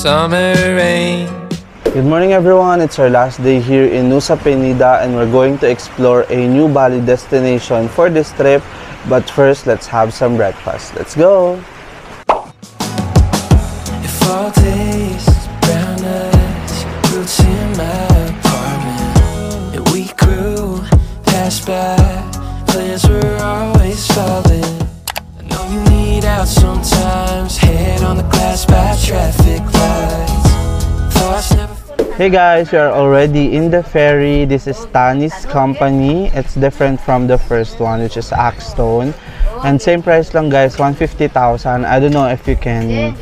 summer rain. Good morning everyone, it's our last day here in Nusa Penida and we're going to explore a new Bali destination for this trip. But first, let's have some breakfast. Let's go! If all days brown eyes, roots in my apartment, and we grew, passed by, plans were always falling. I know you need out sometimes, head on the glass by traffic lights. Thoughts never. Hey guys, we are already in the ferry. This is Tani's company. It's different from the first one, which is Axstone. And same price lang guys, 150,000. I don't know if you can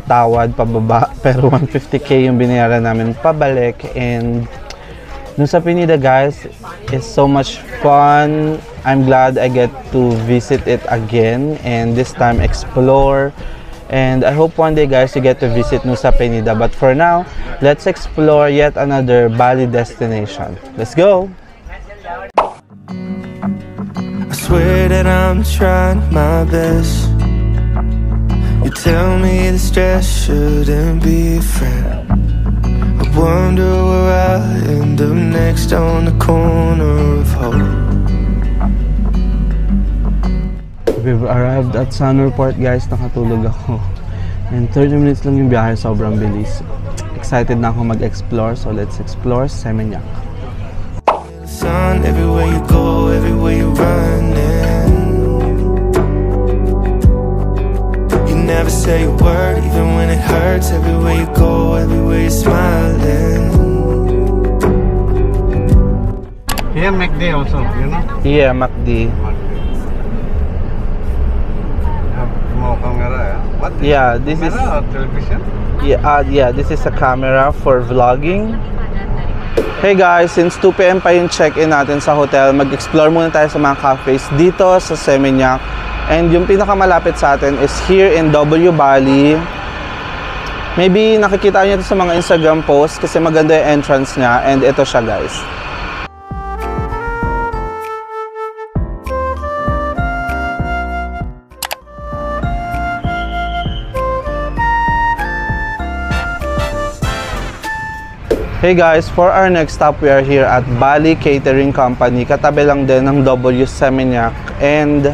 tawad pababa, pero 150k yung binayaran namin pabalik. And Nusa Penida guys is so much fun. I'm glad I get to visit it again and this time explore. And I hope one day guys you get to visit Nusa Penida. But for now, let's explore yet another Bali destination. Let's go! I swear that I'm trying my best. You tell me the stress shouldn't be a friend. I wonder where I'll end up next on the corner of hope. We've arrived at Sanur Port guys, nakatulog ako. And 30 minutes lang yung biyahe, sobrang bilis. Excited na ako mag-explore, so let's explore Seminyak. Sun, everywhere you go, everywhere you're running. You never say a word, even when it hurts. Everywhere you go, everywhere you're smiling. Here McD also, you know? Yeah, McD. Camera, what? Yeah, this is or television. yeah, this is a camera for vlogging. Hey guys, since 2 PM pa yung check-in natin sa hotel, mag-explore muna tayo sa mga cafes dito sa Seminyak. And yung pinakamalapit sa atin is here in W Bali. Maybe nakikita niyo ito sa mga Instagram posts kasi maganda yung entrance niya. And ito siya guys. Hey guys, for our next stop, we are here at Bali Catering Company. Katabi lang din ng W Seminyak. And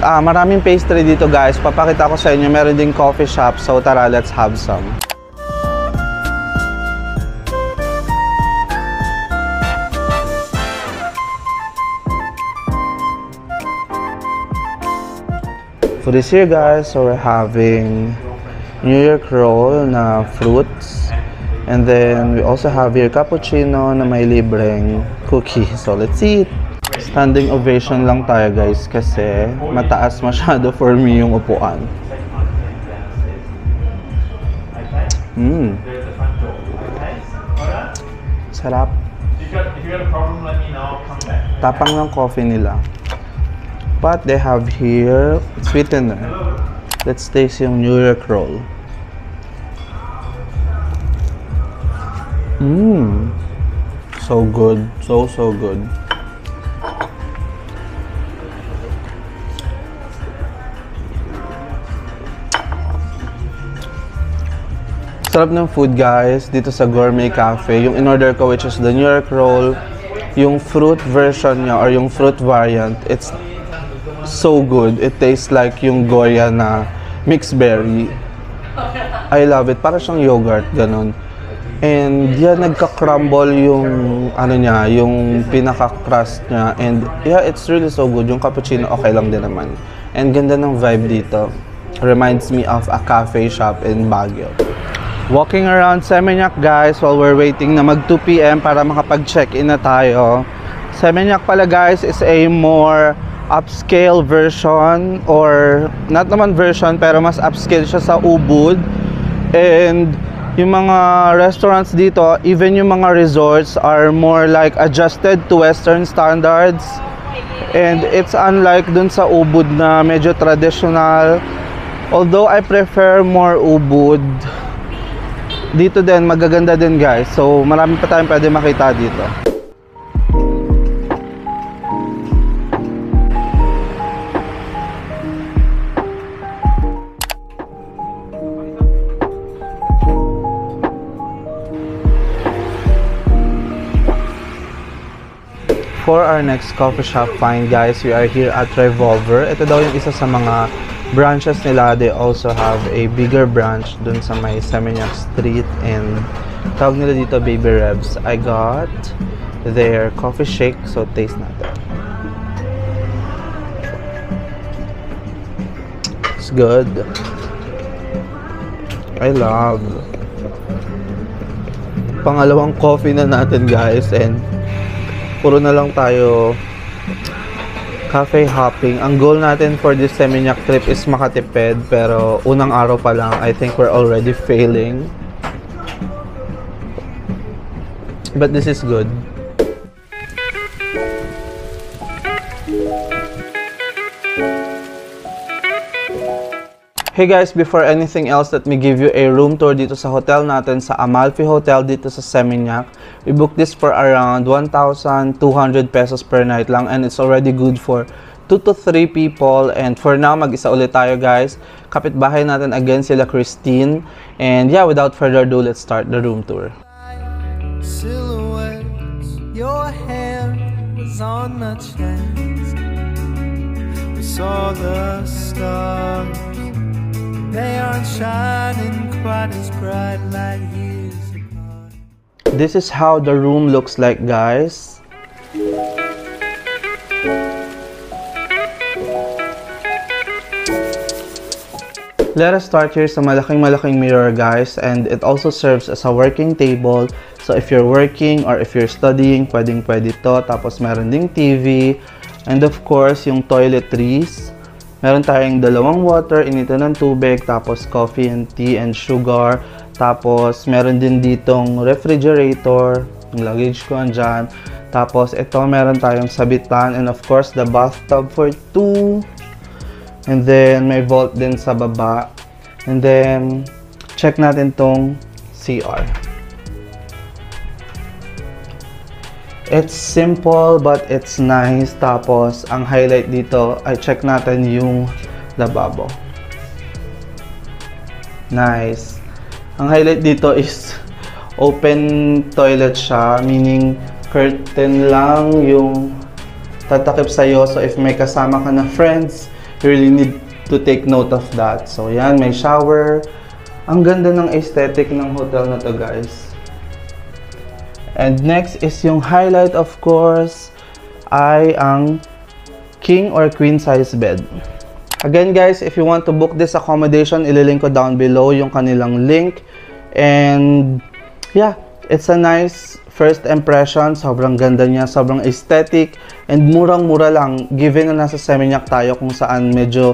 maraming pastry dito guys. Papakita ko sa inyo, meron ding coffee shop. So tara, let's have some. Food is here guys. So we're having New York roll na fruits. And then we also have here cappuccino na may libreng cookie. So let's eat. Standing ovation lang tayo guys kasi mataas masyado for me yung upuan. Sarap. Tapang ng coffee nila. But they have here sweetener. Let's taste yung New York roll. So good. So good. Sarap ng food guys dito sa Gourmet Cafe. Yung in-order ko which is the New York roll, yung fruit version niya or yung fruit variant, it's so good. It tastes like yung Goya na mixed berry. I love it. Para siyang yogurt, ganun. And yeah, nagka-crumble yung niya, yung pinaka-crust niya. And yeah, it's really so good. Yung cappuccino okay lang din naman. And ganda ng vibe dito. Reminds me of a cafe shop in Baguio. Walking around Seminyak guys while we're waiting na mag 2 PM para makapag-check-in na tayo. Seminyak pala guys is a more upscale version or not naman version pero mas upscale siya sa Ubud. And yung mga restaurants dito, even yung mga resorts are more like adjusted to Western standards. And it's unlike dun sa Ubud na medyo traditional. Although I prefer more Ubud, dito din magaganda din guys. So marami pa tayong pwede makita dito. For our next coffee shop find, guys, we are here at Revolver. Ito daw yung isa sa mga branches nila. They also have a bigger branch dun sa may Seminyak Street, and tawag nila dito Baby Rebs. I got their coffee shake, so taste natin. It's good. I love. Pangalawang coffee na natin, guys, and puro na lang tayo cafe hopping. Ang goal natin for this Seminyak trip is makatipid, pero unang araw pa lang, I think we're already failing. But this is good. Hey guys, before anything else, let me give you a room tour dito sa hotel natin sa Amalfi Hotel dito sa Seminyak. We booked this for around 1,200 pesos per night lang, and it's already good for 2 to 3 people. And for now, mag-isa ulit tayo, guys. Kapitbahay natin again sila Christine. And yeah, without further ado, let's start the room tour. Silhouettes, your hair was on the chest. We saw the stars. They aren't shining quite as bright like years apart. This is how the room looks like, guys. Let us start here sa malaking mirror, guys, and it also serves as a working table. So if you're working or if you're studying, pwedeng-pwede to. Tapos meron ding TV, and of course yung toiletries. Meron tayong dalawang water, initan ng tubig, tapos coffee and tea and sugar. Tapos meron din ditong refrigerator, yung luggage ko andyan. Tapos ito meron tayong sabitan, and of course the bathtub for 2. And then may vault din sa baba. And then check natin tong CR. It's simple but it's nice. Tapos ang highlight dito ay check natin yung lababo. Nice. Ang highlight dito is open toilet siya, meaning curtain lang yung tatakip sa'yo. So if may kasama ka na friends, you really need to take note of that. So yan, may shower. Ang ganda ng aesthetic ng hotel na to, guys. And next is yung highlight, of course, ay ang king or queen size bed. Again, guys, if you want to book this accommodation, ililink ko down below yung kanilang link. And yeah, it's a nice first impression. Sobrang ganda niya, sobrang aesthetic, and murang-mura lang given na nasa Seminyak tayo kung saan medyo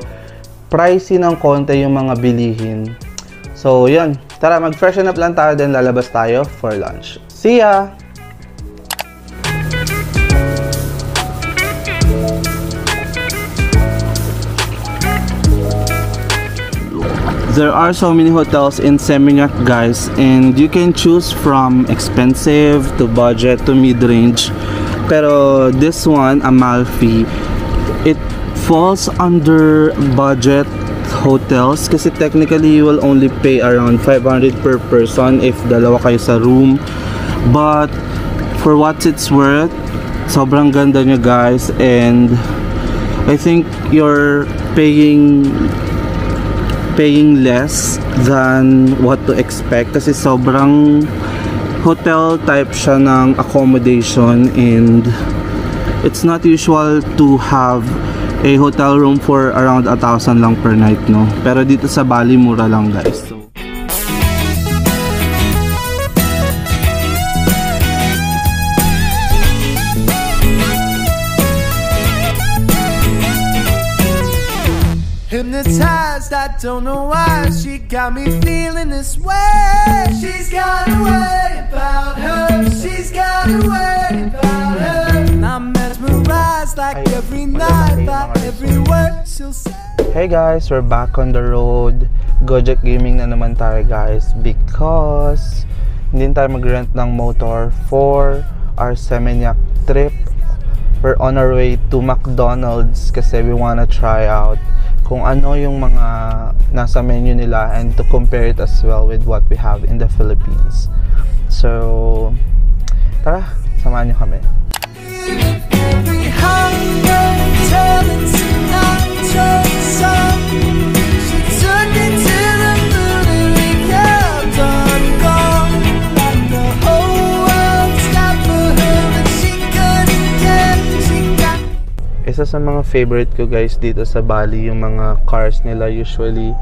pricey ng konti yung mga bilihin. So yun, tara mag-freshen up lang tayo, then lalabas tayo for lunch. See ya! There are so many hotels in Seminyak, guys, and you can choose from expensive to budget to mid-range. Pero this one, Amalfi, it falls under budget hotels kasi technically you will only pay around 500 per person if dalawa kayo sa room. But for what it's worth, sobrang ganda niya, guys, and I think you're paying less than what to expect kasi sobrang hotel type siya ng accommodation, and it's not usual to have a hotel room for around 1,000 lang per night, no? Pero dito sa Bali, mura lang, guys. So hypnotized, I don't know why she got me feeling this way. She's got a way about her. She's got a way about her. And I'm mesmerized like every night by every word she'll say. hey guys, we're back on the road. Gojek Gaming na naman tayo, guys, because hindi tayo mag-rent ng motor for our Seminyak trip. We're on our way to McDonald's kasi we wanna try out kung ano yung mga nasa menu nila and to compare it as well with what we have in the Philippines. So, tara, samahan niyo kami. longer telling Sinatra's song. She took it to the moon and we kept on going. Like the whole world stopped for her, but she couldn't care. She got Isa sa mga favorite ko guys dito sa Bali, yung mga cars nila usually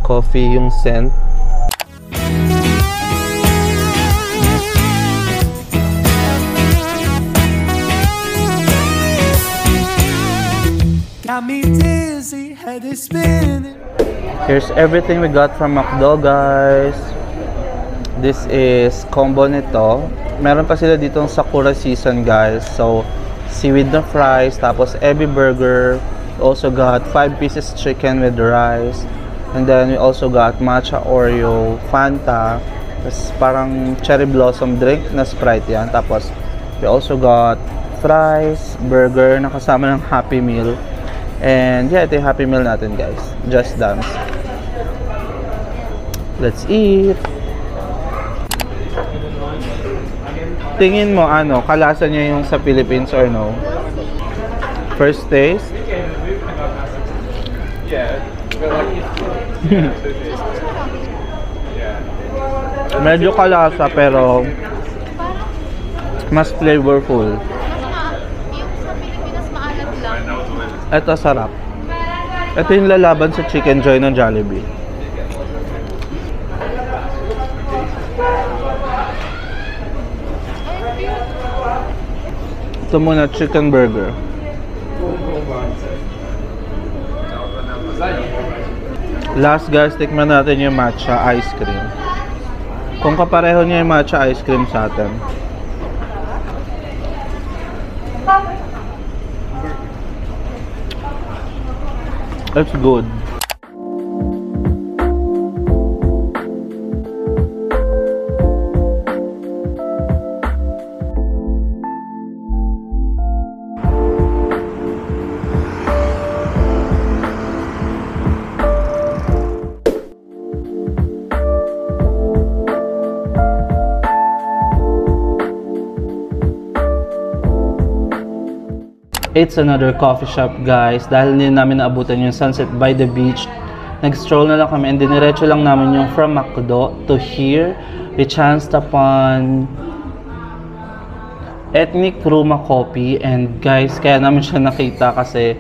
coffee yung scent. got me dizzy, head is spinning. Here's everything we got from McDo guys. This is combo nito. Meron pa sila ditong Sakura season guys. So seaweed na fries, tapos Ebi burger. Also got 5 pieces chicken with rice. And then we also got matcha Oreo, Fanta. Tapos parang cherry blossom drink na Sprite yan. Tapos we also got fries, burger na kasama ng Happy Meal. And yeah, ito yung Happy Meal natin guys. Just Dance. Let's eat! Tingin mo ano, kalasa niya yung sa Philippines or no? First taste? Medyo kalasa pero mas flavorful. Yung sa Pilipinas maalat lang. Ito sarap. Ito yung lalaban sa Chicken Joy ng Jollibee. Ito muna, chicken burger. Last guys, tikman natin yung matcha ice cream. Kung kapareho niya yung matcha ice cream sa atin. It's good. It's another coffee shop guys. Dahil hindi namin naabutan yung sunset by the beach, nag-stroll na lang kami and diniretso lang namin yung from McDo to here. We chanced upon Ethnic Ruma Coffee and guys, kaya namin siya nakita kasi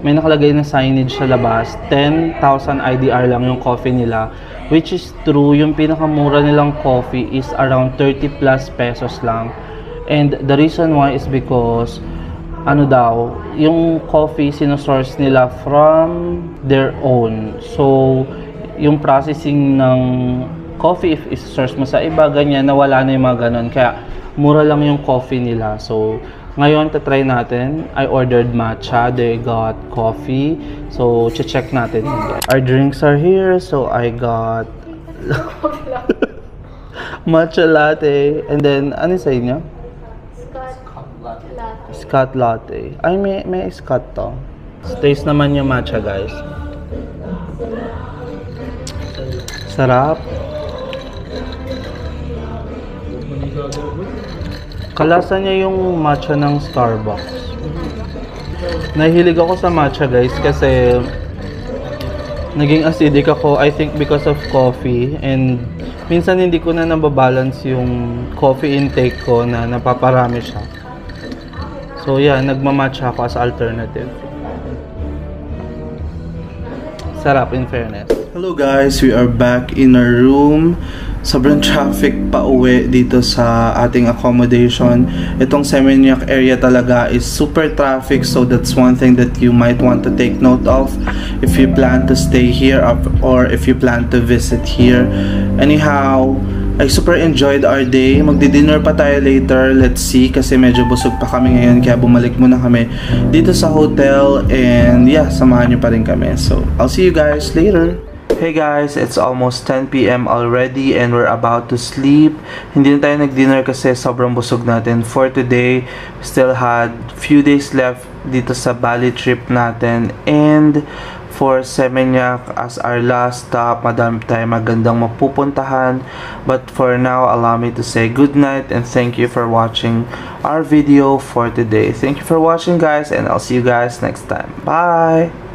may nakalagay na signage sa labas. 10,000 IDR lang yung coffee nila, which is true. Yung pinakamura nilang coffee is around 30 plus pesos lang. And the reason why is because ano daw, yung coffee sinosource nila from their own. So, yung processing ng coffee, if is-source mo sa iba, ganyan, nawala na yung mga ganun. Kaya, mura lang yung coffee nila. So, ngayon, tatry natin. I ordered matcha. They got coffee. So, check natin. Our drinks are here. So, I got matcha latte. And then, ano sa inyo? Scott latte. Ay, may Scott to. Taste naman yung matcha, guys. Sarap. Kalasa niya yung matcha ng Starbucks. Nahilig ako sa matcha, guys, kasi naging acidic ako, I think because of coffee. And minsan hindi ko na nababalance yung coffee intake ko na napaparami siya. So yeah, nagmamatcha ako as alternative. Sarap in fairness. Hello guys, we are back in our room. Sobrang traffic pa uwi dito sa ating accommodation. Itong Seminyak area talaga is super traffic, so that's one thing that you might want to take note of if you plan to stay here or if you plan to visit here. Anyhow, I super enjoyed our day. Magdi-dinner pa tayo later. Let's see, kasi medyo busog pa kami ngayon, kaya bumalik muna kami dito sa hotel. And yeah, samahan nyo pa rin kami. So, I'll see you guys later. Hey guys, it's almost 10 PM already and we're about to sleep. Hindi na tayo nag-dinner kasi sobrang busog natin for today. Still had few days left dito sa Bali trip natin. And for Seminyak as our last stop. Madami tayong magandang mapupuntahan. But for now, allow me to say good night and thank you for watching our video for today. Thank you for watching, guys, and I'll see you guys next time. Bye!